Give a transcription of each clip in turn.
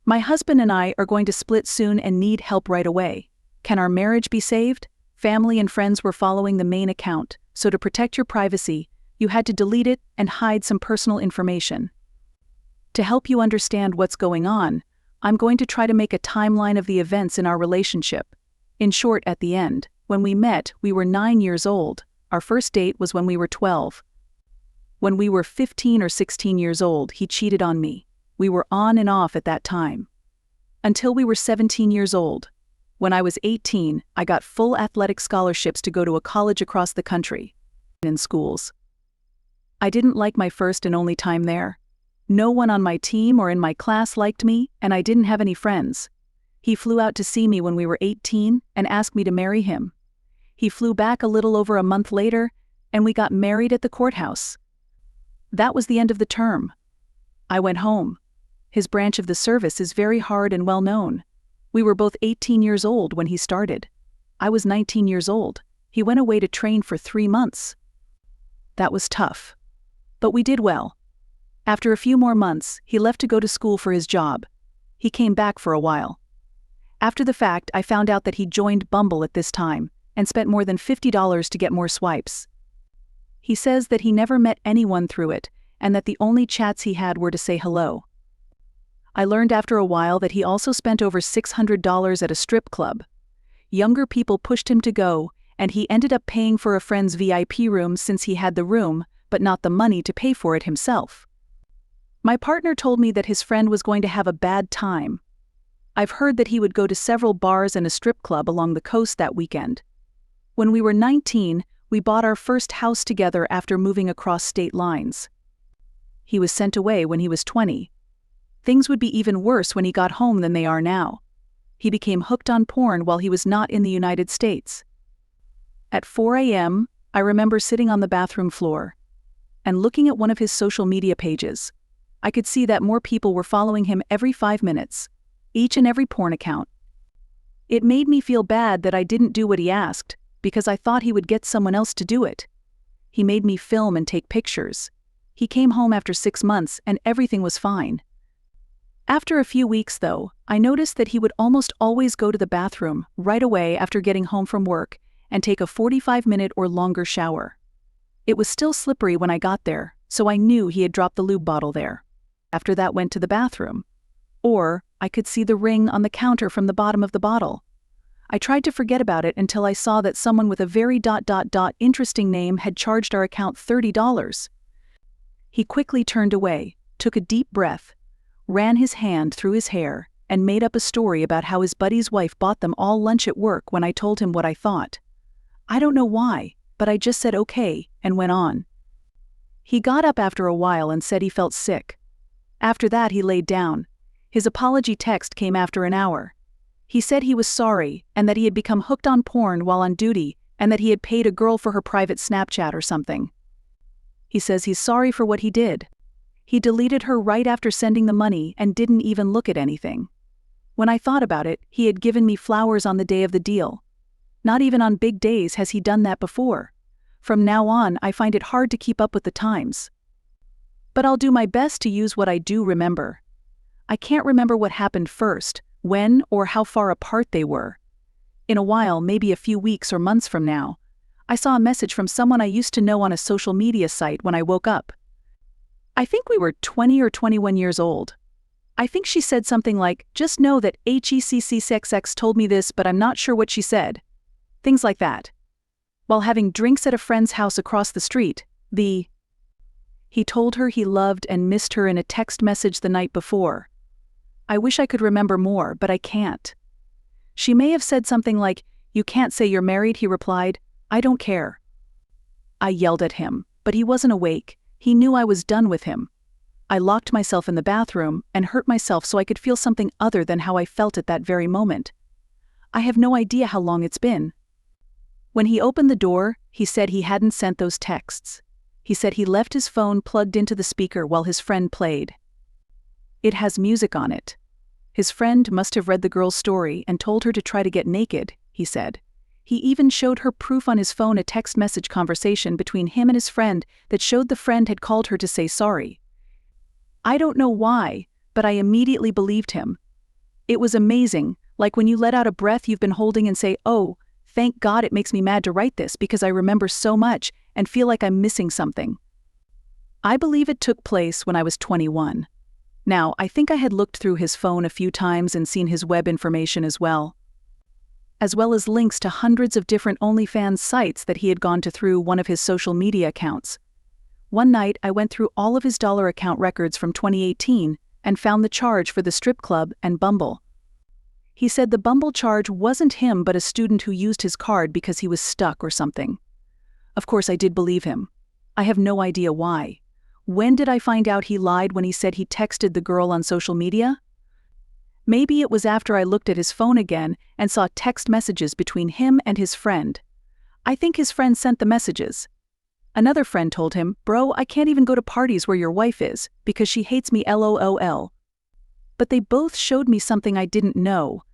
My husband and I are going to split soon and need help right away. Can our marriage be saved? Family and friends were following the main account, so to protect your privacy, you had to delete it and hide some personal information. To help you understand what's going on, I'm going to try to make a timeline of the events in our relationship. In short, at the end, when we met, we were 9 years old. Our first date was when we were 12. When we were 15 or 16 years old, he cheated on me. We were on and off at that time. Until we were 17 years old. When I was 18, I got full athletic scholarships to go to a college across the country. In schools. I didn't like my first and only time there. No one on my team or in my class liked me, and I didn't have any friends. He flew out to see me when we were 18 and asked me to marry him. He flew back a little over a month later, and we got married at the courthouse. That was the end of the term. I went home. His branch of the service is very hard and well known. We were both 18 years old when he started. I was 19 years old. He went away to train for 3 months. That was tough. But we did well. After a few more months, he left to go to school for his job. He came back for a while. After the fact, I found out that he joined Bumble at this time and spent more than $50 to get more swipes. He says that he never met anyone through it and that the only chats he had were to say hello. I learned after a while that he also spent over $600 at a strip club. Younger people pushed him to go, and he ended up paying for a friend's VIP room since he had the room, but not the money to pay for it himself. My partner told me that his friend was going to have a bad time. I've heard that he would go to several bars and a strip club along the coast that weekend. When we were 19, we bought our first house together after moving across state lines. He was sent away when he was 20. Things would be even worse when he got home than they are now. He became hooked on porn while he was not in the United States. At 4 a.m., I remember sitting on the bathroom floor and looking at one of his social media pages. I could see that more people were following him every 5 minutes, each and every porn account. It made me feel bad that I didn't do what he asked, because I thought he would get someone else to do it. He made me film and take pictures. He came home after 6 months and everything was fine. After a few weeks, though, I noticed that he would almost always go to the bathroom right away after getting home from work and take a 45-minute or longer shower. It was still slippery when I got there, so I knew he had dropped the lube bottle there. After that, went to the bathroom. Or I could see the ring on the counter from the bottom of the bottle. I tried to forget about it until I saw that someone with a very interesting name had charged our account $30. He quickly turned away, took a deep breath, ran his hand through his hair, and made up a story about how his buddy's wife bought them all lunch at work when I told him what I thought. I don't know why, but I just said okay and went on. He got up after a while and said he felt sick. After that, he laid down. His apology text came after an hour. He said he was sorry and that he had become hooked on porn while on duty and that he had paid a girl for her private Snapchat or something. He says he's sorry for what he did. He deleted her right after sending the money and didn't even look at anything. When I thought about it, he had given me flowers on the day of the deal. Not even on big days has he done that before. From now on, I find it hard to keep up with the times. But I'll do my best to use what I do remember. I can't remember what happened first, when or how far apart they were. In a while, maybe a few weeks or months from now, I saw a message from someone I used to know on a social media site when I woke up. I think we were 20 or 21 years old. I think she said something like, "Just know that HECC6X told me this, but I'm not sure what she said." Things like that. While having drinks at a friend's house across the street, he told her he loved and missed her in a text message the night before. I wish I could remember more, but I can't. She may have said something like, "You can't say you're married," he replied. "I don't care." I yelled at him, but he wasn't awake. He knew I was done with him. I locked myself in the bathroom and hurt myself so I could feel something other than how I felt at that very moment. I have no idea how long it's been. When he opened the door, he said he hadn't sent those texts. He said he left his phone plugged into the speaker while his friend played. It has music on it. His friend must have read the girl's story and told her to try to get naked, he said. He even showed her proof on his phone, a text message conversation between him and his friend that showed the friend had called her to say sorry. I don't know why, but I immediately believed him. It was amazing, like when you let out a breath you've been holding and say, "Oh, thank God." It makes me mad to write this because I remember so much and feel like I'm missing something. I believe it took place when I was 21. Now, I think I had looked through his phone a few times and seen his web information as well as links to hundreds of different OnlyFans sites that he had gone to through one of his social media accounts. One night, I went through all of his dollar account records from 2018 and found the charge for the strip club and Bumble. He said the Bumble charge wasn't him but a student who used his card because he was stuck or something. Of course, I did believe him. I have no idea why. When did I find out he lied when he said he texted the girl on social media? Maybe it was after I looked at his phone again and saw text messages between him and his friend. I think his friend sent the messages. Another friend told him, "Bro, I can't even go to parties where your wife is because she hates me LOL." But they both showed me something I didn't know.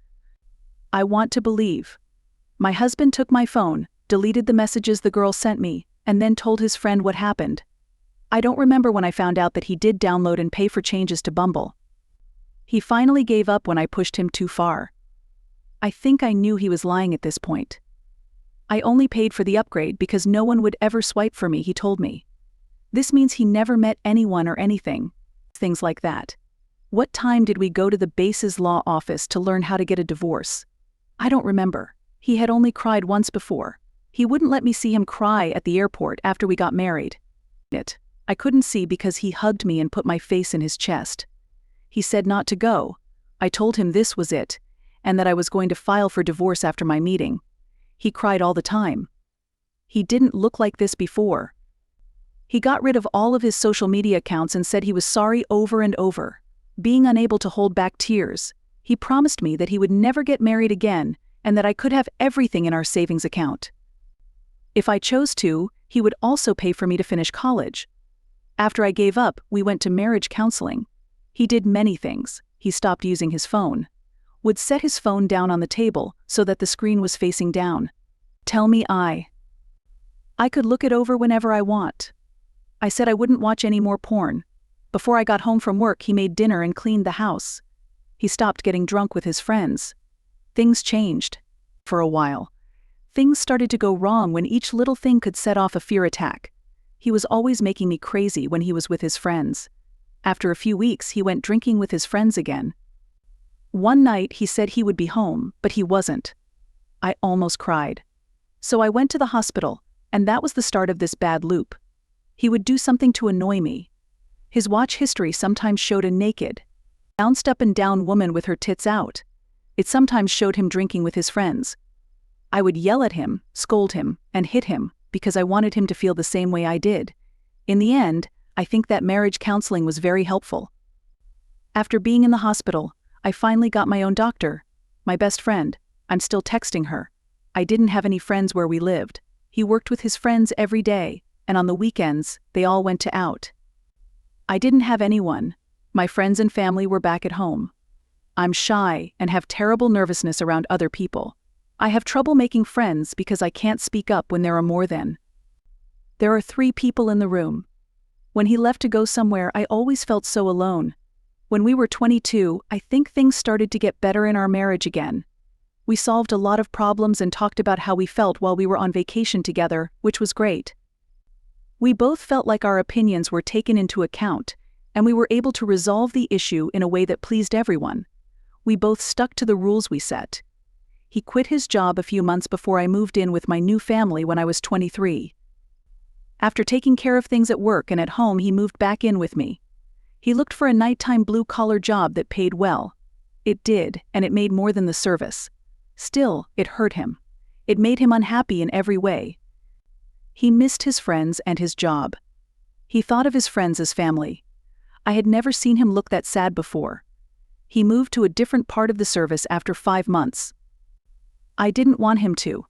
I want to believe. My husband took my phone, deleted the messages the girl sent me, and then told his friend what happened. I don't remember when I found out that he did download and pay for changes to Bumble. He finally gave up when I pushed him too far. I think I knew he was lying at this point. I only paid for the upgrade because no one would ever swipe for me, he told me. This means he never met anyone or anything. Things like that. What time did we go to the base's law office to learn how to get a divorce? I don't remember. He had only cried once before. He wouldn't let me see him cry at the airport after we got married. I couldn't see because he hugged me and put my face in his chest. He said not to go. I told him this was it, and that I was going to file for divorce after my meeting. He cried all the time. He didn't look like this before. He got rid of all of his social media accounts and said he was sorry over and over. Being unable to hold back tears, he promised me that he would never get married again and that I could have everything in our savings account. If I chose to, he would also pay for me to finish college. After I gave up, we went to marriage counseling. He did many things. He stopped using his phone. Would set his phone down on the table so that the screen was facing down. Tell me I could look it over whenever I want. I said I wouldn't watch any more porn. Before I got home from work, he made dinner and cleaned the house. He stopped getting drunk with his friends. Things changed. For a while. Things started to go wrong when each little thing could set off a fear attack. He was always making me crazy when he was with his friends. After a few weeks, he went drinking with his friends again. One night, he said he would be home, but he wasn't. I almost cried. So I went to the hospital, and that was the start of this bad loop. He would do something to annoy me. His watch history sometimes showed a naked, bounced up and down woman with her tits out. It sometimes showed him drinking with his friends. I would yell at him, scold him, and hit him because I wanted him to feel the same way I did. In the end, I think that marriage counseling was very helpful. After being in the hospital, I finally got my own doctor. My best friend. I'm still texting her. I didn't have any friends where we lived. He worked with his friends every day, and on the weekends, they all went to out. I didn't have anyone. My friends and family were back at home. I'm shy and have terrible nervousness around other people. I have trouble making friends because I can't speak up when there are more than. There are 3 people in the room. When he left to go somewhere, I always felt so alone. When we were 22, I think things started to get better in our marriage again. We solved a lot of problems and talked about how we felt while we were on vacation together, which was great. We both felt like our opinions were taken into account, and we were able to resolve the issue in a way that pleased everyone. We both stuck to the rules we set. He quit his job a few months before I moved in with my new family when I was 23. After taking care of things at work and at home, he moved back in with me. He looked for a nighttime blue-collar job that paid well. It did, and it made more than the service. Still, it hurt him. It made him unhappy in every way. He missed his friends and his job. He thought of his friends as family. I had never seen him look that sad before. He moved to a different part of the service after 5 months. I didn't want him to.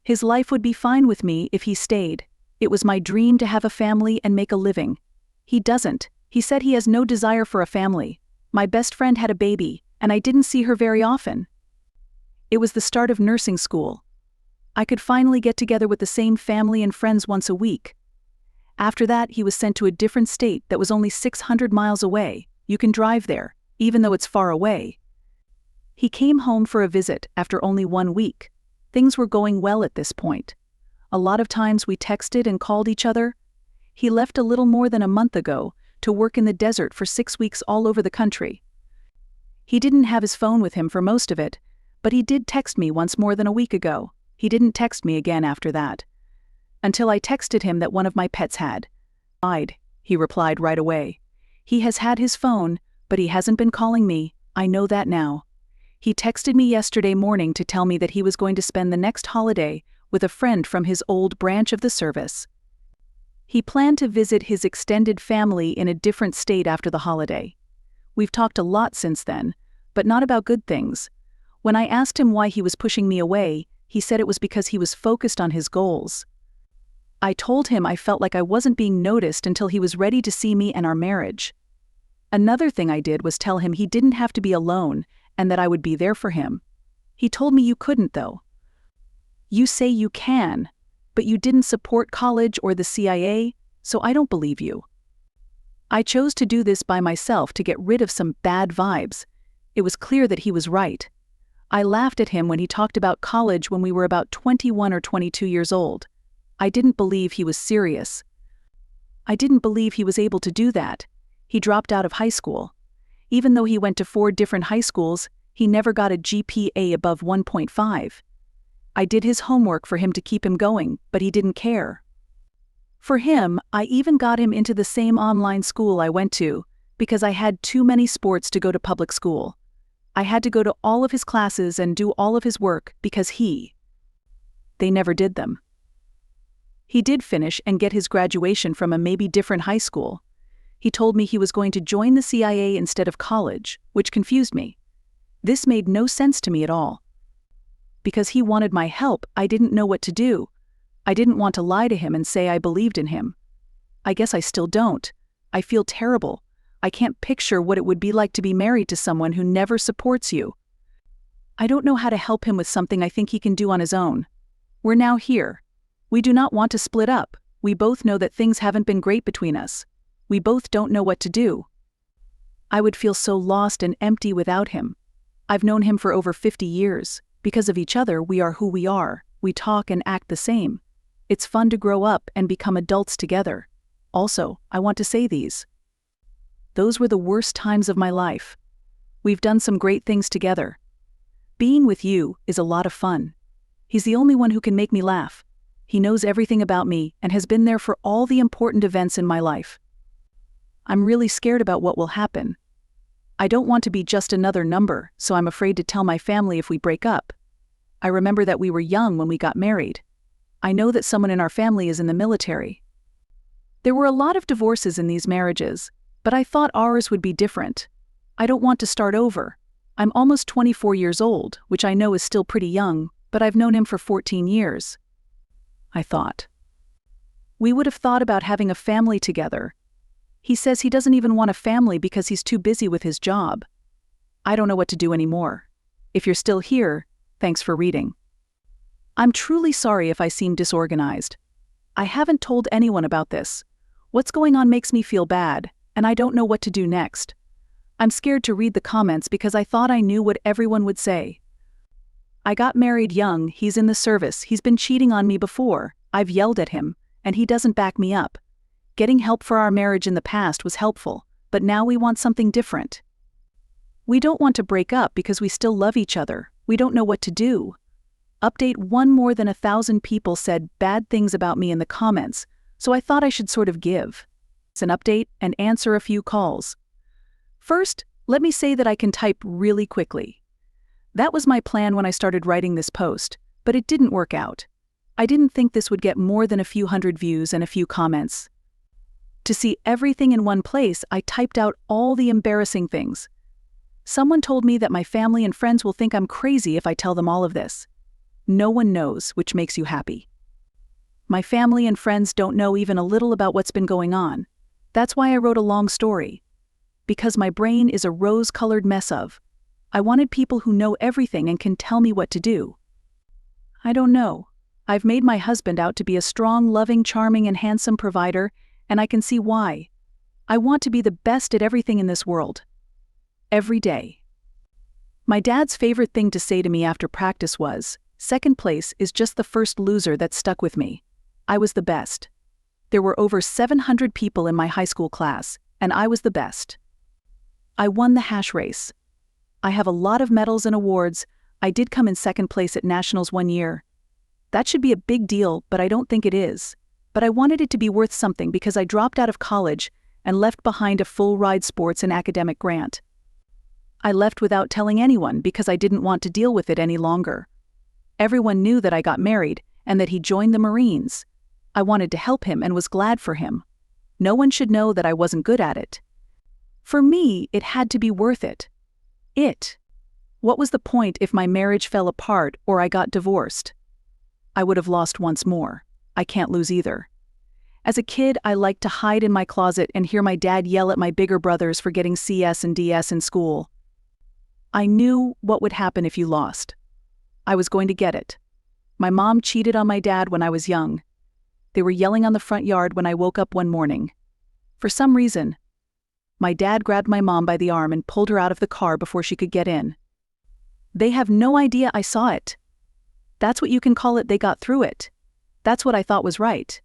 His life would be fine with me if he stayed. It was my dream to have a family and make a living. He doesn't. He said he has no desire for a family. My best friend had a baby, and I didn't see her very often. It was the start of nursing school. I could finally get together with the same family and friends once a week. After that, he was sent to a different state that was only 600 miles away. You can drive there, even though it's far away. He came home for a visit after only 1 week. Things were going well at this point. A lot of times we texted and called each other. He left a little more than a month ago to work in the desert for 6 weeks all over the country. He didn't have his phone with him for most of it, but he did text me once more than a week ago. He didn't text me again after that. Until I texted him that one of my pets had died, he replied right away. He has had his phone, but he hasn't been calling me. I know that now. He texted me yesterday morning to tell me that he was going to spend the next holiday with a friend from his old branch of the service. He planned to visit his extended family in a different state after the holiday. We've talked a lot since then, but not about good things. When I asked him why he was pushing me away, he said it was because he was focused on his goals. I told him I felt like I wasn't being noticed until he was ready to see me and our marriage. Another thing I did was tell him he didn't have to be alone and that I would be there for him. He told me you couldn't though. You say you can, but you didn't support college or the CIA, so I don't believe you. I chose to do this by myself to get rid of some bad vibes. It was clear that he was right. I laughed at him when he talked about college when we were about 21 or 22 years old. I didn't believe he was serious. I didn't believe he was able to do that. He dropped out of high school. Even though he went to 4 different high schools, he never got a GPA above 1.5. I did his homework for him to keep him going, but he didn't care. For him, I even got him into the same online school I went to, because I had too many sports to go to public school. I had to go to all of his classes and do all of his work because they never did them. He did finish and get his graduation from a maybe different high school. He told me he was going to join the CIA instead of college, which confused me. This made no sense to me at all. Because he wanted my help, I didn't know what to do. I didn't want to lie to him and say I believed in him. I guess I still don't. I feel terrible. I can't picture what it would be like to be married to someone who never supports you. I don't know how to help him with something I think he can do on his own. We're now here. We do not want to split up. We both know that things haven't been great between us. We both don't know what to do. I would feel so lost and empty without him. I've known him for over 50 years. Because of each other, we are who we are. We talk and act the same. It's fun to grow up and become adults together. Also, I want to say these. Those were the worst times of my life. We've done some great things together. Being with you is a lot of fun. He's the only one who can make me laugh. He knows everything about me and has been there for all the important events in my life. I'm really scared about what will happen. I don't want to be just another number, so I'm afraid to tell my family if we break up. I remember that we were young when we got married. I know that someone in our family is in the military. There were a lot of divorces in these marriages, but I thought ours would be different. I don't want to start over. I'm almost 24 years old, which I know is still pretty young, but I've known him for 14 years. I thought. We would have thought about having a family together. He says he doesn't even want a family because he's too busy with his job. I don't know what to do anymore. If you're still here, thanks for reading. I'm truly sorry if I seem disorganized. I haven't told anyone about this. What's going on makes me feel bad, and I don't know what to do next. I'm scared to read the comments because I thought I knew what everyone would say. I got married young, he's in the service, he's been cheating on me before, I've yelled at him, and he doesn't back me up. Getting help for our marriage in the past was helpful, but now we want something different. We don't want to break up because we still love each other. We don't know what to do. Update: one more than 1,000 people said bad things about me in the comments, so I thought I should sort of give an update and answer a few calls. First, let me say that I can type really quickly. That was my plan when I started writing this post, but it didn't work out. I didn't think this would get more than a few hundred views and a few comments. To see everything in one place, I typed out all the embarrassing things. Someone told me that my family and friends will think I'm crazy if I tell them all of this. No one knows, which makes you happy. My family and friends don't know even a little about what's been going on. That's why I wrote a long story. Because my brain is a rose-colored mess of. I wanted people who know everything and can tell me what to do. I don't know. I've made my husband out to be a strong, loving, charming, and handsome provider, and I can see why. I want to be the best at everything in this world. Every day. My dad's favorite thing to say to me after practice was, "Second place is just the first loser that stuck with me." I was the best. There were over 700 people in my high school class, and I was the best. I won the hash race. I have a lot of medals and awards. I did come in second place at nationals one year. That should be a big deal, but I don't think it is. But I wanted it to be worth something because I dropped out of college and left behind a full-ride sports and academic grant. I left without telling anyone because I didn't want to deal with it any longer. Everyone knew that I got married and that he joined the Marines. I wanted to help him and was glad for him. No one should know that I wasn't good at it. For me, it had to be worth it. What was the point if my marriage fell apart or I got divorced? I would have lost once more. I can't lose either. As a kid, I liked to hide in my closet and hear my dad yell at my bigger brothers for getting CS and DS in school. I knew what would happen if you lost. I was going to get it. My mom cheated on my dad when I was young. They were yelling on the front yard when I woke up one morning. For some reason, my dad grabbed my mom by the arm and pulled her out of the car before she could get in. They have no idea I saw it. That's what you can call it, they got through it. That's what I thought was right.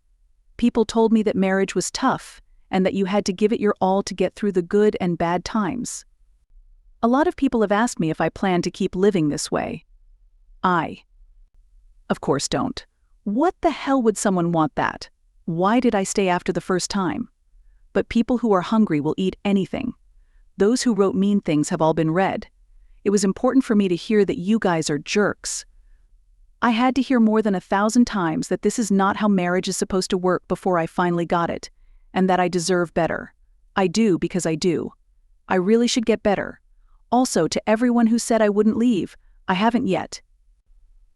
People told me that marriage was tough and that you had to give it your all to get through the good and bad times. A lot of people have asked me if I plan to keep living this way. I, of course, don't. What the hell would someone want that? Why did I stay after the first time? But people who are hungry will eat anything. Those who wrote mean things have all been read. It was important for me to hear that you guys are jerks. I had to hear more than 1,000 times that this is not how marriage is supposed to work before I finally got it, and that I deserve better. I do because I do. I really should get better. Also, to everyone who said I wouldn't leave, I haven't yet.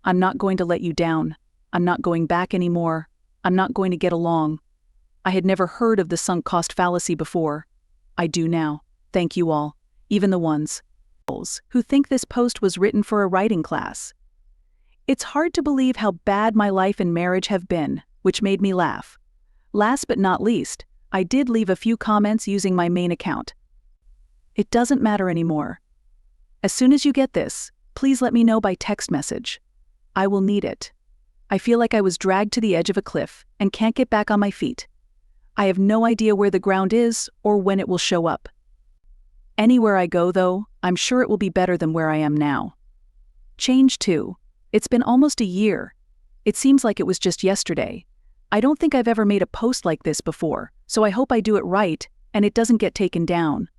I'm not going to let you down. I'm not going back anymore. I'm not going to get along. I had never heard of the sunk cost fallacy before. I do now. Thank you all, even the ones who think this post was written for a writing class. It's hard to believe how bad my life and marriage have been, which made me laugh. Last but not least, I did leave a few comments using my main account. It doesn't matter anymore. As soon as you get this, please let me know by text message. I will need it. I feel like I was dragged to the edge of a cliff and can't get back on my feet. I have no idea where the ground is or when it will show up. Anywhere I go, though, I'm sure it will be better than where I am now. Change too. It's been almost a year. It seems like it was just yesterday. I don't think I've ever made a post like this before, so I hope I do it right and it doesn't get taken down.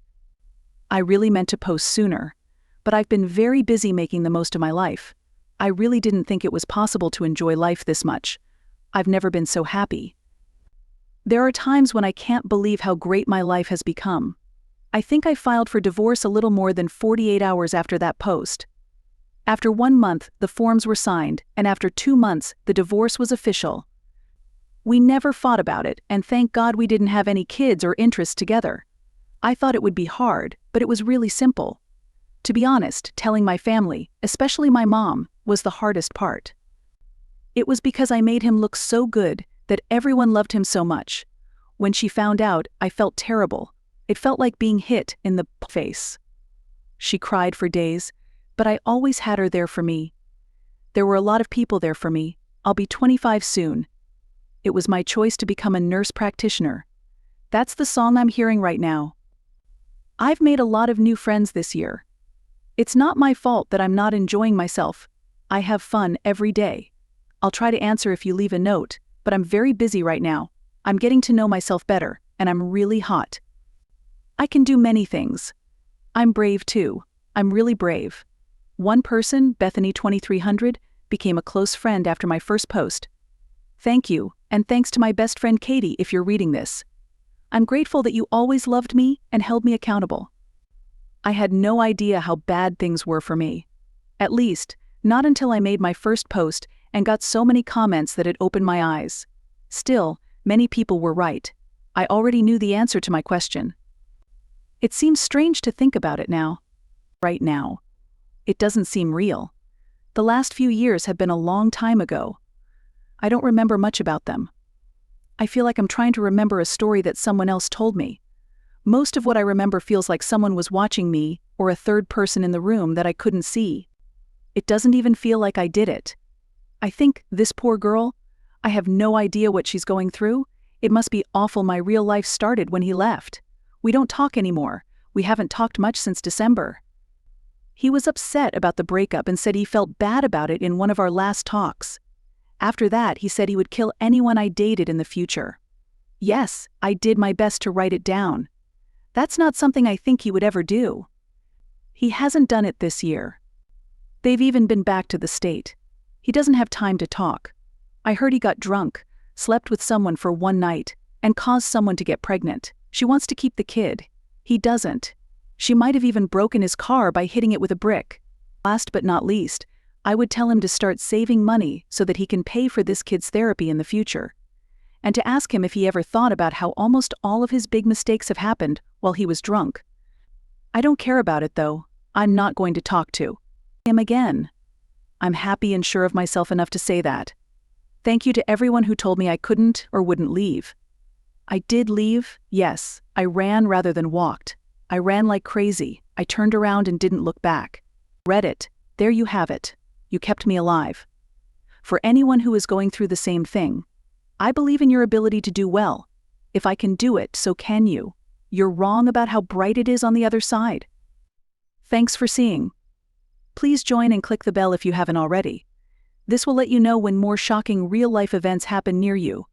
I really meant to post sooner, but I've been very busy making the most of my life. I really didn't think it was possible to enjoy life this much. I've never been so happy. There are times when I can't believe how great my life has become. I think I filed for divorce a little more than 48 hours after that post. After 1 month, the forms were signed, and after 2 months, the divorce was official. We never fought about it, and thank God we didn't have any kids or interests together. I thought it would be hard, but it was really simple. To be honest, telling my family, especially my mom, was the hardest part. It was because I made him look so good that everyone loved him so much. When she found out, I felt terrible. It felt like being hit in the face. She cried for days, but I always had her there for me. There were a lot of people there for me. I'll be 25 soon. It was my choice to become a nurse practitioner. That's the song I'm hearing right now. I've made a lot of new friends this year. It's not my fault that I'm not enjoying myself. I have fun every day. I'll try to answer if you leave a note, but I'm very busy right now. I'm getting to know myself better, and I'm really hot. I can do many things. I'm brave too. I'm really brave. One person, Bethany 2300, became a close friend after my first post. Thank you, and thanks to my best friend Katie if you're reading this. I'm grateful that you always loved me and held me accountable. I had no idea how bad things were for me. At least, not until I made my first post and got so many comments that it opened my eyes. Still, many people were right. I already knew the answer to my question. It seems strange to think about it now. Right now. It doesn't seem real. The last few years have been a long time ago. I don't remember much about them. I feel like I'm trying to remember a story that someone else told me. Most of what I remember feels like someone was watching me or a third person in the room that I couldn't see. It doesn't even feel like I did it. I think, this poor girl, I have no idea what she's going through. It must be awful. My real life started when he left. We don't talk anymore. We haven't talked much since December. He was upset about the breakup and said he felt bad about it in one of our last talks. After that, he said he would kill anyone I dated in the future. Yes, I did my best to write it down. That's not something I think he would ever do. He hasn't done it this year. They've even been back to the state. He doesn't have time to talk. I heard he got drunk, slept with someone for one night, and caused someone to get pregnant. She wants to keep the kid. He doesn't. She might have even broken his car by hitting it with a brick. Last but not least, I would tell him to start saving money so that he can pay for this kid's therapy in the future. And to ask him if he ever thought about how almost all of his big mistakes have happened while he was drunk. I don't care about it though. I'm not going to talk to him again. I'm happy and sure of myself enough to say that. Thank you to everyone who told me I couldn't or wouldn't leave. I did leave, yes. I ran rather than walked. I ran like crazy. I turned around and didn't look back. Reddit, there you have it. You kept me alive. For anyone who is going through the same thing, I believe in your ability to do well. If I can do it, so can you. You're wrong about how bright it is on the other side. Thanks for seeing. Please join and click the bell if you haven't already. This will let you know when more shocking real-life events happen near you.